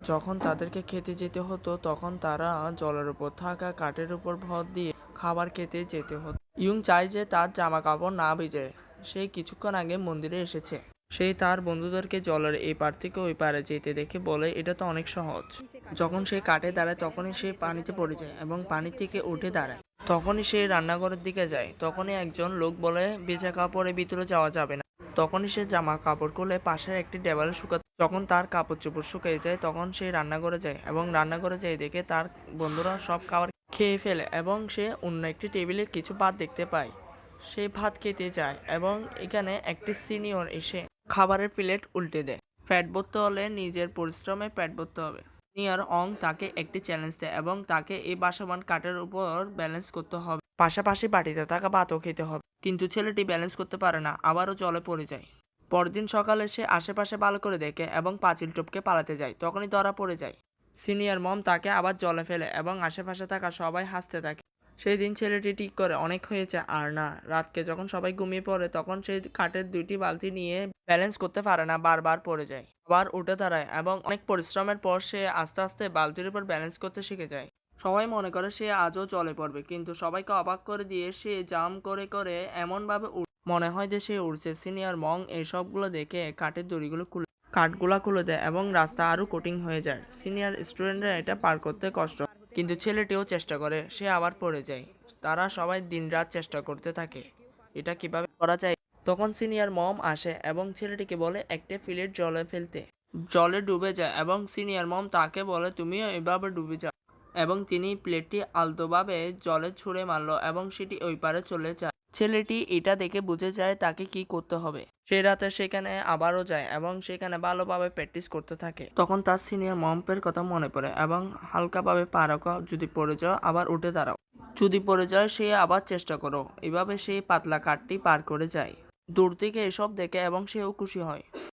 যখন তাদেরকে খেতে যেতে হতো তখন তারা জলের উপর থাকা কাঠের উপর ভর দিয়ে খাবার খেতে যেতে হতো। ইয়ুং চায় যে তার জামা কাপড় না ভিজে। সে কিছুক্ষণ আগে মন্দিরে এসেছে। সে তার বন্ধুদেরকে জলের এই পার থেকে ওই পারে যেতে দেখে বলে এটা তো অনেক সহজ। যখন সে কাঠে দাঁড়ায় তখনই সে পানিতে পড়ে যায় এবং পানি থেকে উঠে দাঁড়ায়। তখনই সে রান্নাঘরের দিকে যায়। তখনই একজন লোক বলে ভেজা কাপড়ে ভিতরে যাওয়া যাবে না। তখনই সে জামা কাপড় খুলে পাশের একটি টেবিলে শুকাতে। যখন তার কাপড় চোপড় শুকিয়ে যায় তখন সে রান্নাঘরে যায় এবং রান্নাঘরে যেয়ে দেখে তার বন্ধুরা সব খাবার খেয়ে ফেলে এবং সে অন্য একটি টেবিলে কিছু ভাত দেখতে পায়। সে ভাত খেতে যায় এবং এখানে একটি সিনিয়র এসে খাবারের প্লেট উল্টে দেয়। পেট ভরতে হলে নিজের পরিশ্রমে পেট ভরতে হবে। সিনিয়র অং তাকে একটি চ্যালেঞ্জ দেয় এবং তাকে এই বাসমান কাঠের উপর ব্যালেন্স করতে হবে, পাশাপাশি বাটিতে থাকা ভাতও খেতে হবে। কিন্তু ছেলেটি ব্যালেন্স করতে পারে না, আবারও জলে পড়ে যায়। পরদিন সকালে সে আশেপাশে ভালো করে দেখে এবং পাঁচিল টপকে পালাতে যায়। তখনই ধরা পড়ে যায়। সিনিয়র মম তাকে আবার জলে ফেলে এবং আশেপাশে থাকা সবাই হাসতে থাকে। সেই দিন ছেলেটি ঠিক করে অনেক হয়েছে আর না। রাতকে যখন সবাই ঘুমিয়ে পড়ে তখন সে কাঠের দুইটি বালতি নিয়ে ব্যালেন্স করতে পারে না, বারবার পড়ে যায়। আবার উঠে দাঁড়ায় এবং অনেক পরিশ্রমের পর সে আস্তে আস্তে বালতির উপর ব্যালেন্স করতে শিখে যায়। সবাই মনে করে সে আজও জলে পড়বে, কিন্তু সবাইকে অবাক করে দিয়ে সে জাম্প করে করে এমনভাবে মনে হয় যে সে উড়ছে। সিনিয়র মং এই সবগুলো দেখে কাঠের দড়িগুলো খুলে কাঠগুলা খুলে দেয় এবং রাস্তা আরো কঠিন হয়ে যায়। সিনিয়র স্টুডেন্টরা এটা পার করতে কষ্ট, কিন্তু ছেলেটিও চেষ্টা করে। সে আবার পড়ে যায়। তারা সবাই দিনরাত চেষ্টা করতে থাকে এটা কিভাবে করা যায়। তখন সিনিয়র মম আসে এবং ছেলেটিকে বলে একটা প্লেট জলে ফেলতে। জলে ডুবে যায় এবং সিনিয়র মম তাকে বলে তুমিও এভাবে ডুবে যাও, এবং তিনি প্লেটটি আলতোভাবে জলে ছুঁড়ে মারল এবং সেটি ওই পারে চলে যায়। ছেলেটি এটা দেখে বুঝে যায় তাকে কি করতে হবে। সে রাতে সেখানে আবারও যায় এবং সেখানে ভালোভাবে প্র্যাকটিস করতে থাকে। তখন তার সিনিয়র মম্পের কথা মনে পড়ে এবং হালকাভাবে পা রাখো, যদি পড়ে যাও আবার উঠে দাঁড়াও, যদি পড়ে যায় সে আবার চেষ্টা করো। এভাবে সেই পাতলা কাঠটি পার করে যায়। দূর থেকে এসব দেখে এবং সেও খুশি হয়।